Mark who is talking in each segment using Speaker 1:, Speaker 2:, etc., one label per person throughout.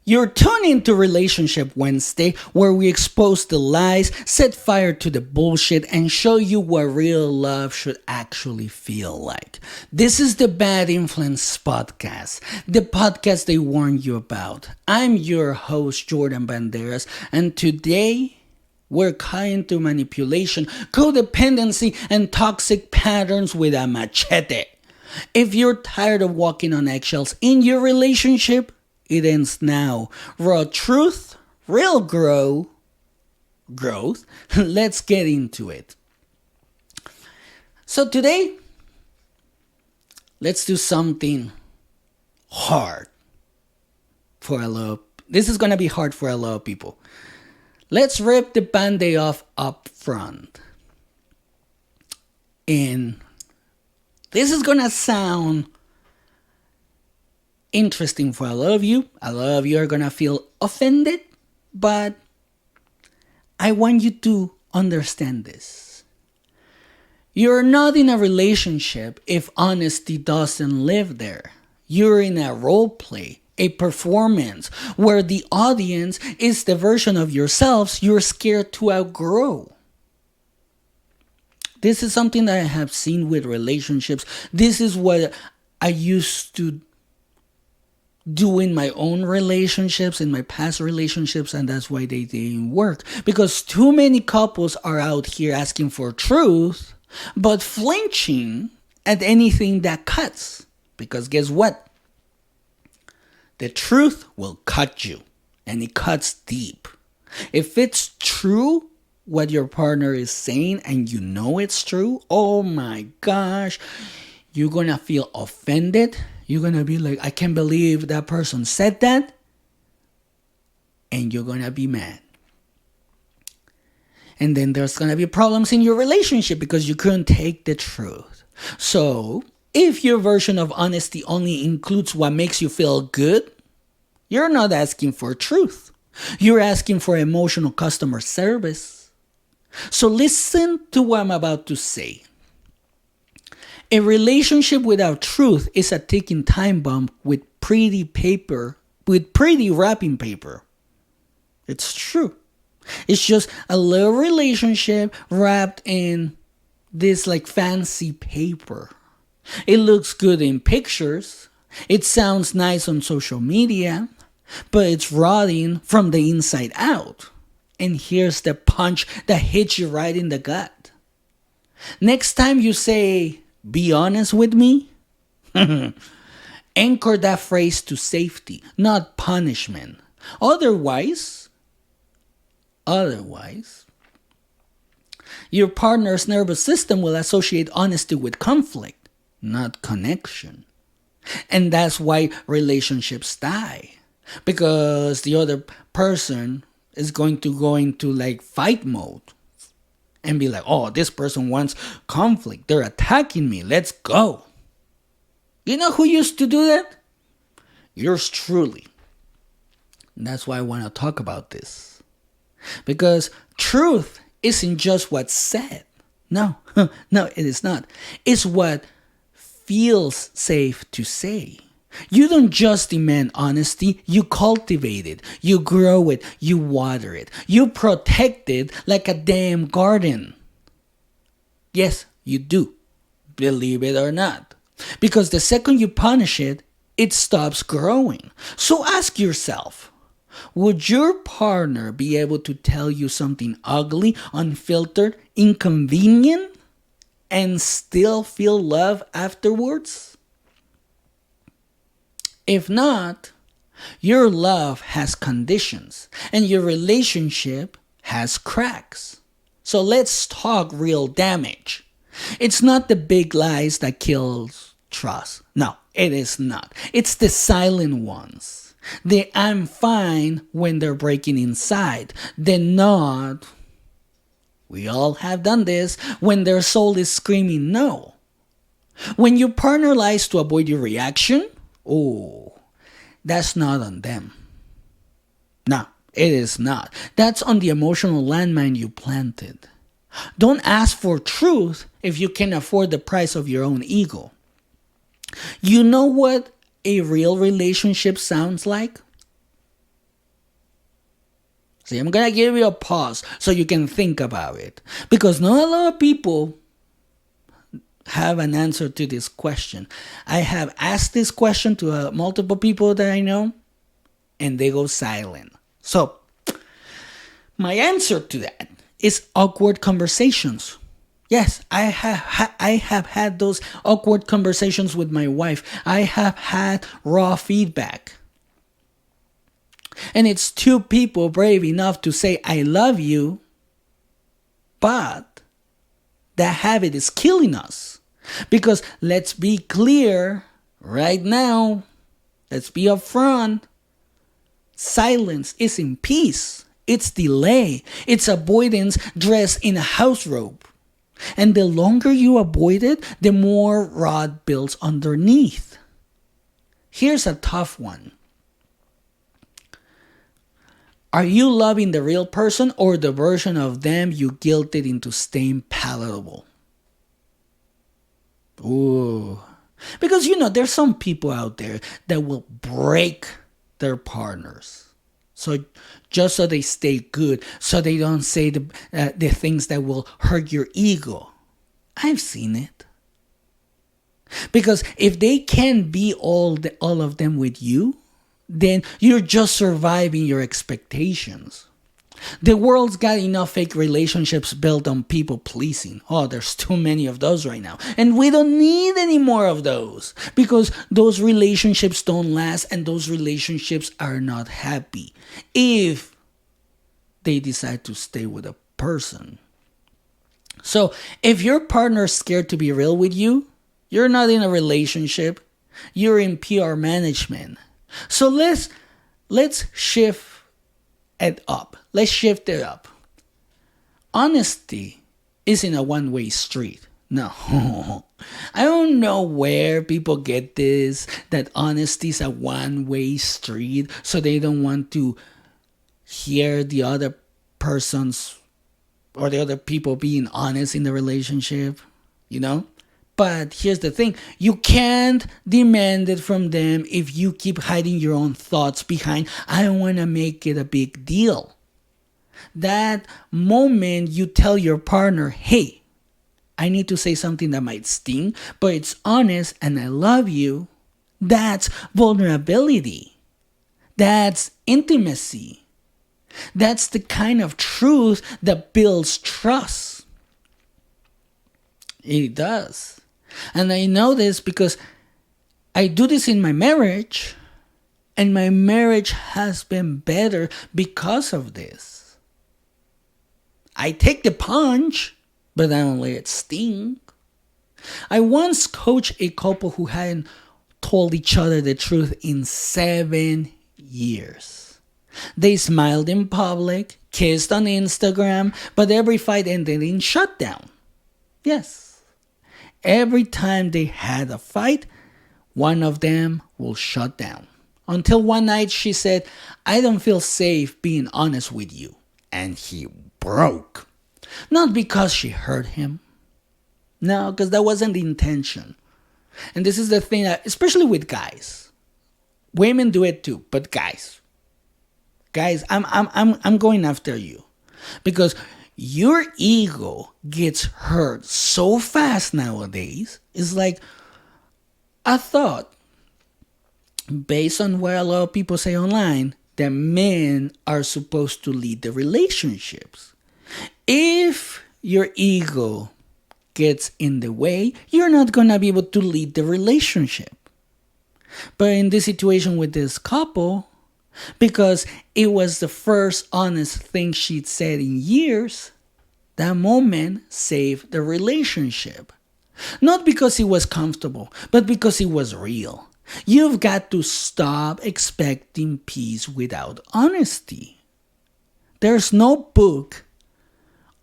Speaker 1: You're tuning into Relationship Wednesday, where we expose the lies, set fire to the bullshit, and show you what real love should actually feel like. This is the Bad Influence Podcast, the podcast they warned you about. I'm your host, Bjordan Banderas, and today we're cutting through manipulation, codependency, and toxic patterns with a machete. If you're tired of walking on eggshells in your relationship, it ends now. Raw truth, real growth. Let's get into it. So today, let's do something hard for a lot. This is going to be hard for a lot of people. Let's rip the band-aid off up front. And this is going to sound interesting for a lot of you. A lot of you are going to feel offended, but I want you to understand this. You're not in a relationship if honesty doesn't live there. You're in a role play, a performance, where the audience is the version of yourselves you're scared to outgrow. This is something that I have seen with relationships. This is what I used to do in my own relationships, in my past relationships, and that's why they didn't work. Because too many couples are out here asking for truth, but flinching at anything that cuts. Because guess what? The truth will cut you, and it cuts deep. If it's true what your partner is saying and you know it's true, oh my gosh, you're gonna feel offended. You're going to be like, I can't believe that person said that. And you're going to be mad. And then there's going to be problems in your relationship because you couldn't take the truth. So, if your version of honesty only includes what makes you feel good, you're not asking for truth. You're asking for emotional customer service. So listen to what I'm about to say. A relationship without truth is a ticking time bomb with pretty wrapping paper. It's true. It's just a little relationship wrapped in this like fancy paper. It looks good in pictures. It sounds nice on social media, but it's rotting from the inside out. And here's the punch that hits you right in the gut. Next time you say, "Be honest with me," anchor that phrase to safety, not punishment. Otherwise, your partner's nervous system will associate honesty with conflict, not connection. And that's why relationships die. Because the other person is going to go into like fight mode. And be like, oh, this person wants conflict. They're attacking me. Let's go. You know who used to do that? Yours truly. And that's why I want to talk about this. Because truth isn't just what's said. No, it is not. It's what feels safe to say. You don't just demand honesty, you cultivate it, you grow it, you water it, you protect it like a damn garden. Yes, you do, believe it or not. Because the second you punish it, it stops growing. So ask yourself, would your partner be able to tell you something ugly, unfiltered, inconvenient, and still feel love afterwards? If not, your love has conditions and your relationship has cracks. So let's talk real damage. It's not the big lies that kills trust. No, it is not. It's the silent ones. The I'm fine when they're breaking inside. The not, we all have done this, when their soul is screaming no. When your partner lies to avoid your reaction, oh, that's not on them. No, it is not. That's on the emotional landmine you planted. Don't ask for truth if you can afford the price of your own ego. You know what a real relationship sounds like? See, I'm gonna give you a pause so you can think about it. Because not a lot of people have an answer to this question. I have asked this question to multiple people that I know, and they go silent. So, my answer to that is awkward conversations. Yes, I have had those awkward conversations with my wife. I have had raw feedback. And it's two people brave enough to say, I love you, but that habit is killing us. Because let's be clear right now, let's be upfront. Silence isn't peace. It's delay. It's avoidance dressed in a house robe. And the longer you avoid it, the more rot builds underneath. Here's a tough one. Are you loving the real person or the version of them you guilted into staying palatable? Ooh. Because, there's some people out there that will break their partners. So just so they stay good, so they don't say the things that will hurt your ego. I've seen it. Because if they can't be all of them with you, then you're just surviving your expectations. The world's got enough fake relationships built on people pleasing. Oh, there's too many of those right now. And we don't need any more of those. Because those relationships don't last and those relationships are not happy. If they decide to stay with a person. So, if your partner's scared to be real with you, you're not in a relationship. You're in PR management. So let's shift it up. Let's shift it up. Honesty isn't a one-way street. No. I don't know where people get this, that honesty is a one-way street, so they don't want to hear the other person's or the other people being honest in the relationship, But here's the thing. You can't demand it from them if you keep hiding your own thoughts behind, I don't want to make it a big deal. That moment you tell your partner, hey, I need to say something that might sting, but it's honest and I love you. That's vulnerability. That's intimacy. That's the kind of truth that builds trust. It does. And I know this because I do this in my marriage, and my marriage has been better because of this. I take the punch, but I don't let it sting. I once coached a couple who hadn't told each other the truth in 7 years. They smiled in public, kissed on Instagram, but every fight ended in shutdown. Yes. Every time they had a fight, one of them will shut down. Until one night she said, I don't feel safe being honest with you. And he broke. Not because she hurt him. No, because that wasn't the intention. And this is the thing, that, especially with guys. Women do it too, but guys, I'm going after you. Because your ego gets hurt so fast nowadays. It's like, I thought, based on what a lot of people say online, that men are supposed to lead the relationships. If your ego gets in the way, you're not going to be able to lead the relationship. But in this situation with this couple, because it was the first honest thing she'd said in years, that moment saved the relationship. Not because it was comfortable, but because it was real. You've got to stop expecting peace without honesty. There's no book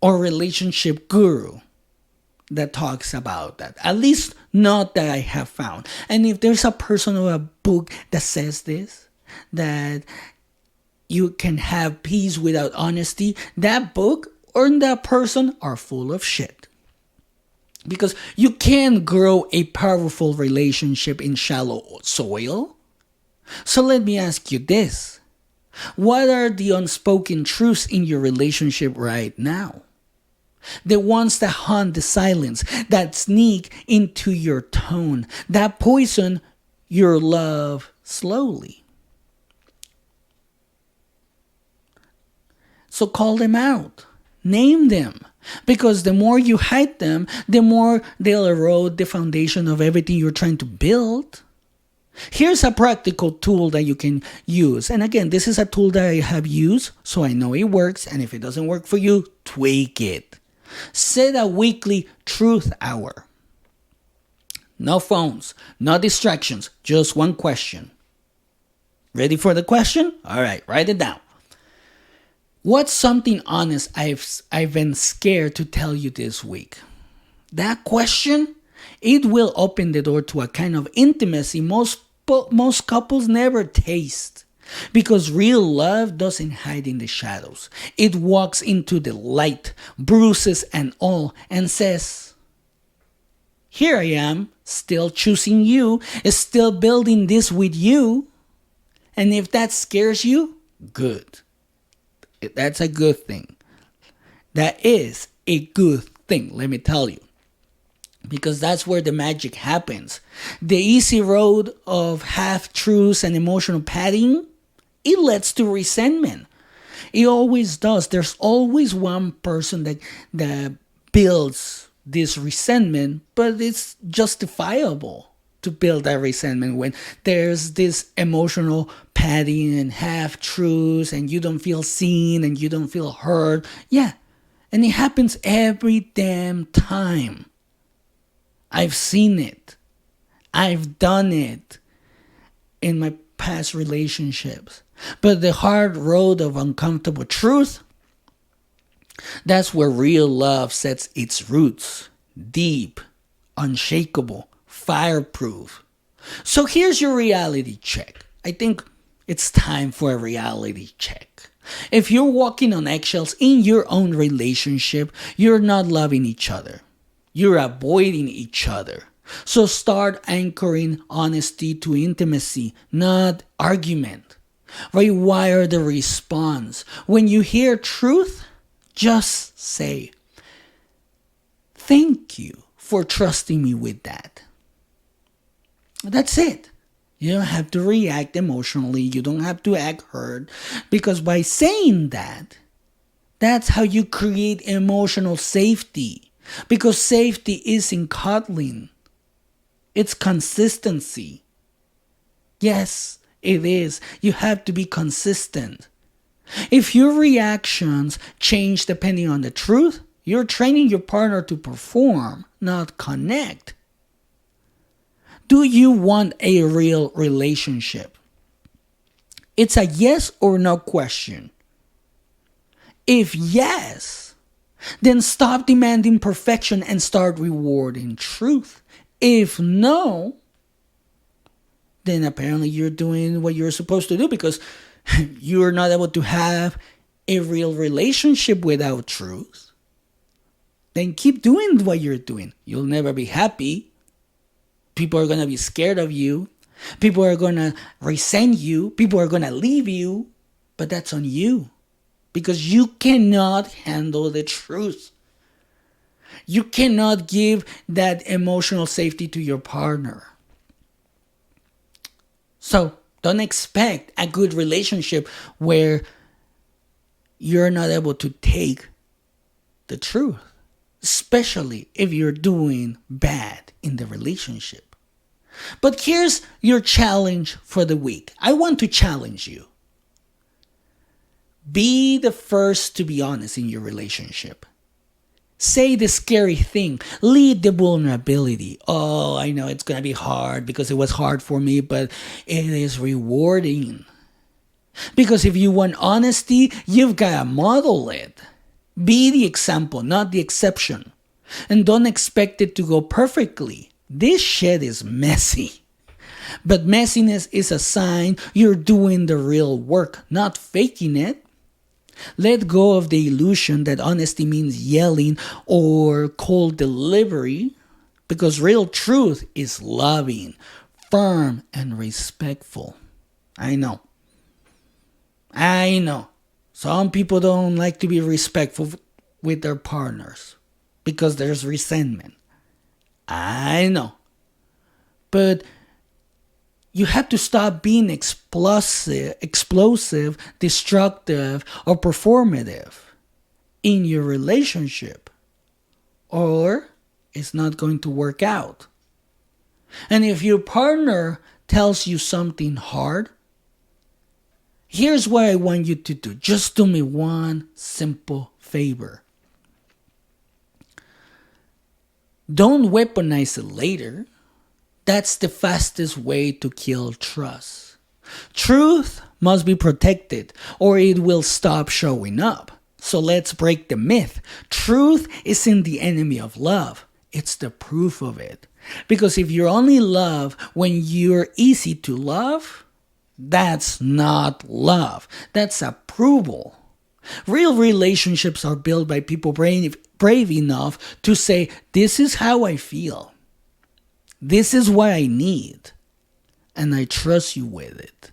Speaker 1: or relationship guru that talks about that. At least not that I have found. And if there's a person or a book that says this, that you can have peace without honesty, that book or that person are full of shit. Because you can't grow a powerful relationship in shallow soil. So let me ask you this. What are the unspoken truths in your relationship right now? The ones that haunt the silence, that sneak into your tone, that poison your love slowly. So call them out. Name them. Because the more you hide them, the more they'll erode the foundation of everything you're trying to build. Here's a practical tool that you can use. And again, this is a tool that I have used, so I know it works. And if it doesn't work for you, tweak it. Set a weekly truth hour. No phones, no distractions, just one question. Ready for the question? All right, write it down. What's something honest I've been scared to tell you this week? That question, it will open the door to a kind of intimacy most couples never taste. Because real love doesn't hide in the shadows. It walks into the light, bruises and all, and says, here I am, still choosing you, still building this with you. And if that scares you, good. That's a good thing. That is a good thing, let me tell you. Because that's where the magic happens. The easy road of half-truths and emotional padding, it leads to resentment. It always does. There's always one person that builds this resentment, but it's justifiable to build that resentment when there's this emotional padding and half-truths and you don't feel seen and you don't feel heard. Yeah, and it happens every damn time. I've seen it. I've done it in my past relationships. But the hard road of uncomfortable truth, that's where real love sets its roots. Deep, unshakable, fireproof. So here's your reality check. I think it's time for a reality check. If you're walking on eggshells in your own relationship, you're not loving each other. You're avoiding each other. So start anchoring honesty to intimacy, not argument. Rewire the response. When you hear truth, just say, thank you for trusting me with that. That's it. You don't have to react emotionally. You don't have to act hurt. Because by saying that, that's how you create emotional safety. Because safety isn't coddling. It's consistency. Yes, it is. You have to be consistent. If your reactions change depending on the truth, you're training your partner to perform, not connect. Do you want a real relationship? It's a yes or no question. If yes, then stop demanding perfection and start rewarding truth. If no, then apparently you're doing what you're supposed to do because you're not able to have a real relationship without truth. Then keep doing what you're doing. You'll never be happy. People are going to be scared of you. People are going to resent you. People are going to leave you. But that's on you. Because you cannot handle the truth. You cannot give that emotional safety to your partner. So don't expect a good relationship where you're not able to take the truth. Especially if you're doing bad in the relationship. But here's your challenge for the week. I want to challenge you. Be the first to be honest in your relationship. Say the scary thing. Lead the vulnerability. Oh, I know it's going to be hard because it was hard for me, but it is rewarding. Because if you want honesty, you've got to model it. Be the example, not the exception. And don't expect it to go perfectly. This shit is messy. But messiness is a sign you're doing the real work, not faking it. Let go of the illusion that honesty means yelling or cold delivery, because real truth is loving, firm, and respectful. I know. I know. Some people don't like to be respectful with their partners because there's resentment. I know. But you have to stop being explosive, destructive, or performative in your relationship, or it's not going to work out. And if your partner tells you something hard, here's what I want you to do. Just do me one simple favor. Don't weaponize it later. That's the fastest way to kill trust. Truth must be protected or it will stop showing up. So let's break the myth. Truth isn't the enemy of love. It's the proof of it. Because if you only love when you're easy to love, that's not love. That's approval. Real relationships are built by people brave enough to say, this is how I feel. This is what I need. And I trust you with it.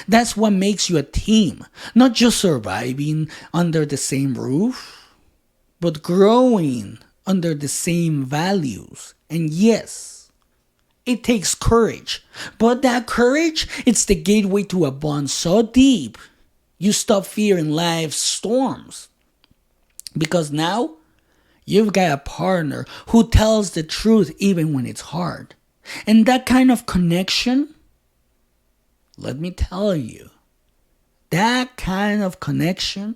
Speaker 1: That's what makes you a team. Not just surviving under the same roof, but growing under the same values. And yes, it takes courage. But that courage, it's the gateway to a bond so deep, you stop fearing life's storms. Because now, you've got a partner who tells the truth even when it's hard. And that kind of connection, let me tell you, that kind of connection,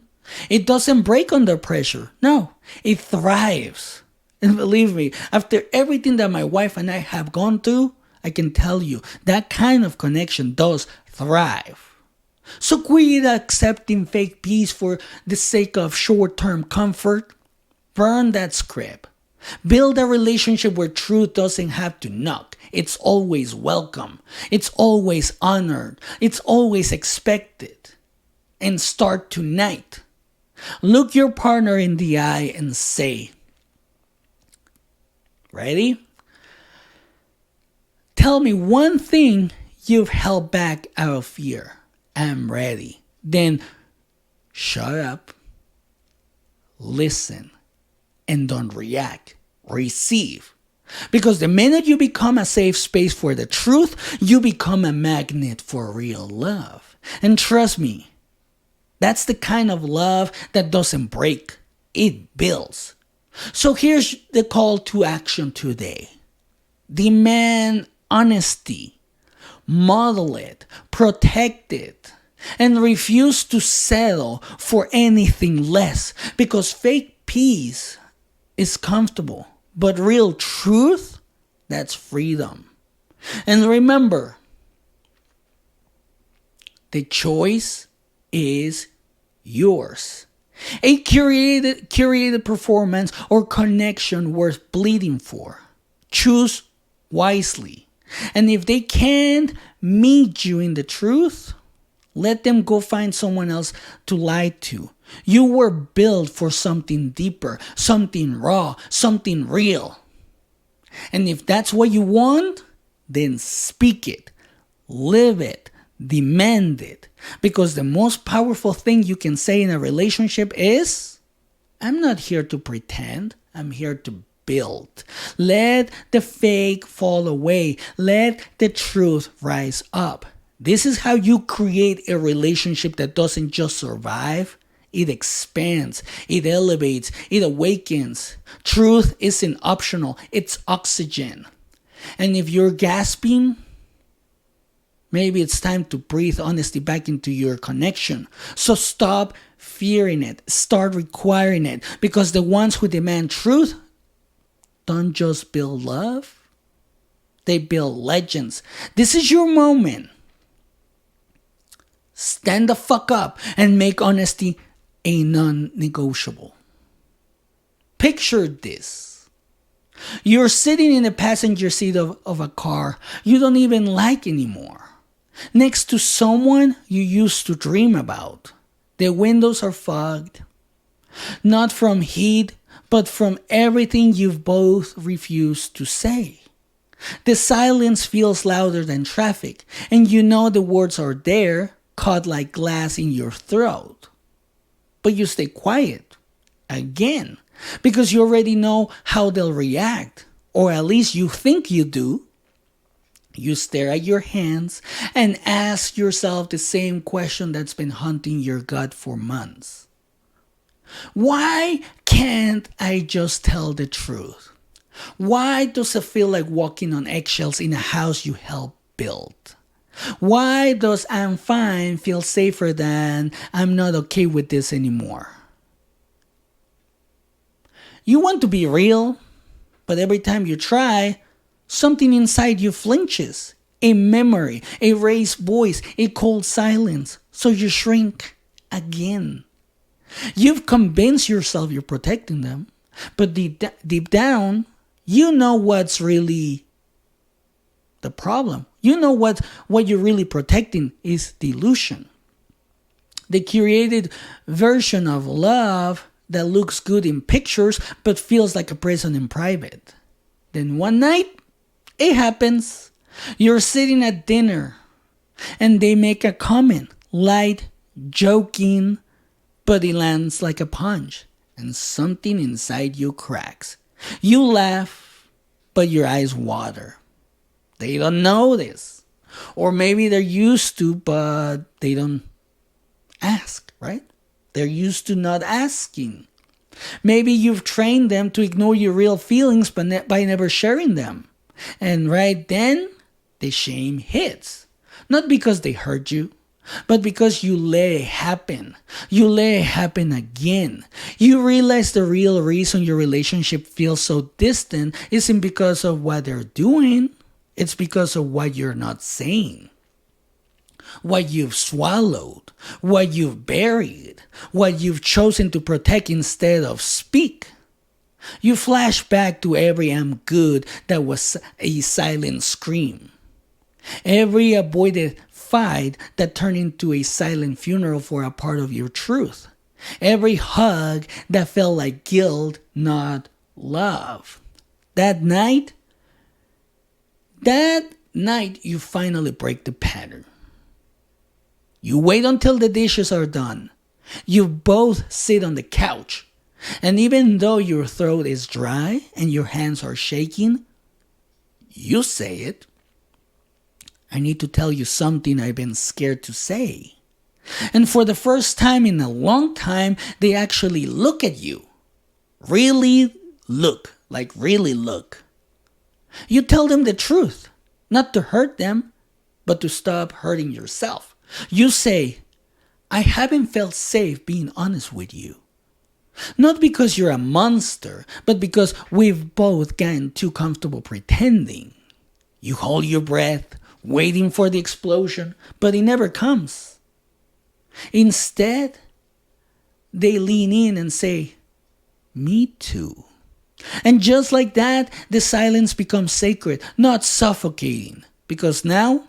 Speaker 1: it doesn't break under pressure. No, it thrives. And believe me, after everything that my wife and I have gone through, I can tell you that kind of connection does thrive. So quit accepting fake peace for the sake of short-term comfort. Burn that script. Build a relationship where truth doesn't have to knock. It's always welcome. It's always honored. It's always expected. And start tonight. Look your partner in the eye and say, ready? Tell me one thing you've held back out of fear. I'm ready. Then shut up, listen, and don't react. Receive. Because the minute you become a safe space for the truth, you become a magnet for real love. And trust me, that's the kind of love that doesn't break, it builds. So here's the call to action today. Demand honesty. Model it, protect it, and refuse to settle for anything less, because fake peace is comfortable, but real truth, that's freedom. And remember, the choice is yours. A curated performance or connection worth bleeding for. Choose wisely. And if they can't meet you in the truth, let them go find someone else to lie to. You were built for something deeper, something raw, something real. And if that's what you want, then speak it, live it, demand it. Because the most powerful thing you can say in a relationship is, I'm not here to pretend, I'm here to build. Let the fake fall away. Let the truth rise up. This is how you create a relationship that doesn't just survive. It expands, it elevates, it awakens. Truth isn't optional, it's oxygen. And if you're gasping, maybe it's time to breathe honesty back into your connection. So stop fearing it, start requiring it. Because the ones who demand truth don't just build love, they build legends. This is your moment. Stand the fuck up and make honesty a non-negotiable. Picture this. You're sitting in the passenger seat of a car you don't even like anymore, next to someone you used to dream about. The windows are fogged, not from heat, but from everything you've both refused to say. The silence feels louder than traffic, and you know the words are there, caught like glass in your throat. But you stay quiet. Again. Because you already know how they'll react. Or at least you think you do. You stare at your hands and ask yourself the same question that's been haunting your gut for months. Why can't I just tell the truth? Why does it feel like walking on eggshells in a house you helped build? Why does I'm fine feel safer than I'm not okay with this anymore? You want to be real, but every time you try, something inside you flinches. A memory, a raised voice, a cold silence. So you shrink again. You've convinced yourself you're protecting them, but deep down, you know what's really the problem. You know what you're really protecting is the illusion. The curated version of love that looks good in pictures but feels like a prison in private. Then one night, it happens. You're sitting at dinner and they make a comment, light, joking, but it lands like a punch and something inside you cracks. You laugh, but your eyes water. They don't know this. Or maybe they're used to, but they don't ask, right? They're used to not asking. Maybe you've trained them to ignore your real feelings by never sharing them. And right then, the shame hits. Not because they hurt you, but because you let it happen. You let it happen again. You realize the real reason your relationship feels so distant isn't because of what they're doing. It's because of what you're not saying. What you've swallowed. What you've buried. What you've chosen to protect instead of speak. You flash back to every I'm good that was a silent scream. Every avoided fight that turned into a silent funeral for a part of your truth. Every hug that felt like guilt, not love. That night you finally break the pattern. You wait until the dishes are done. You both sit on the couch. And even though your throat is dry and your hands are shaking, you say it. I need to tell you something I've been scared to say. And for the first time in a long time, they actually look at you. Really look. Like really look. You tell them the truth. Not to hurt them, but to stop hurting yourself. You say, I haven't felt safe being honest with you. Not because you're a monster, but because we've both gotten too comfortable pretending. You hold your breath, waiting for the explosion, but it never comes. Instead, they lean in and say, me too. And just like that, the silence becomes sacred, not suffocating. Because now,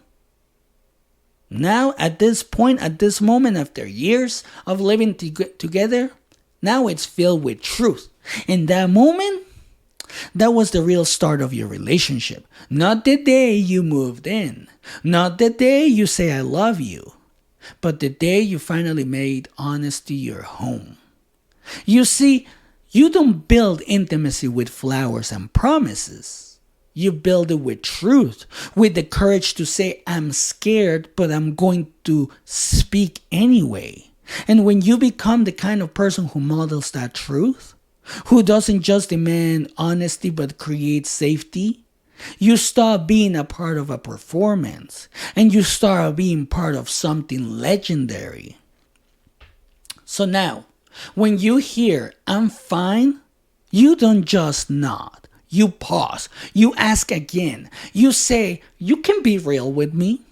Speaker 1: at this point, at this moment, after years of living together, now it's filled with truth. In that moment, that was the real start of your relationship. Not the day you moved in. Not the day you say I love you. But the day you finally made honesty your home. You see, you don't build intimacy with flowers and promises. You build it with truth, with the courage to say, I'm scared, but I'm going to speak anyway. And when you become the kind of person who models that truth, who doesn't just demand honesty but creates safety, you stop being a part of a performance and you start being part of something legendary. So now, when you hear, I'm fine, you don't just nod. You pause. You ask again. You say, you can be real with me.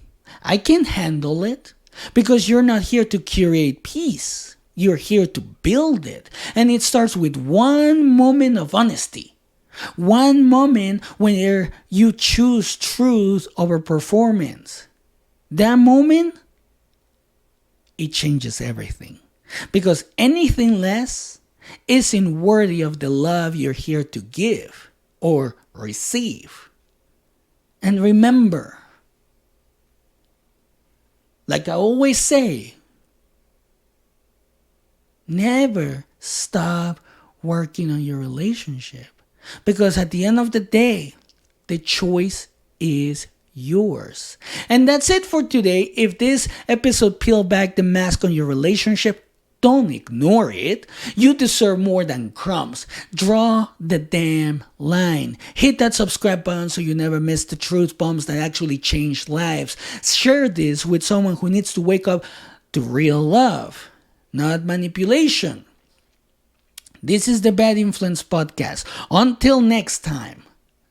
Speaker 1: I can handle it. Because you're not here to curate peace. You're here to build it. And it starts with one moment of honesty. One moment when you choose truth over performance. That moment, it changes everything. Because anything less isn't worthy of the love you're here to give or receive. And remember, Like I always say, never stop working on your relationship. Because at the end of the day, the choice is yours. And that's it for today. If this episode peeled back the mask on your relationship, don't ignore it. You deserve more than crumbs. Draw the damn line. Hit that subscribe button so you never miss the truth bombs that actually change lives. Share this with someone who needs to wake up to real love, not manipulation. This is the Bad Influence Podcast. Until next time,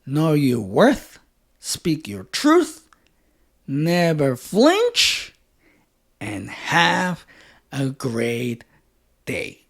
Speaker 1: know your worth, speak your truth, never flinch, and have a great day.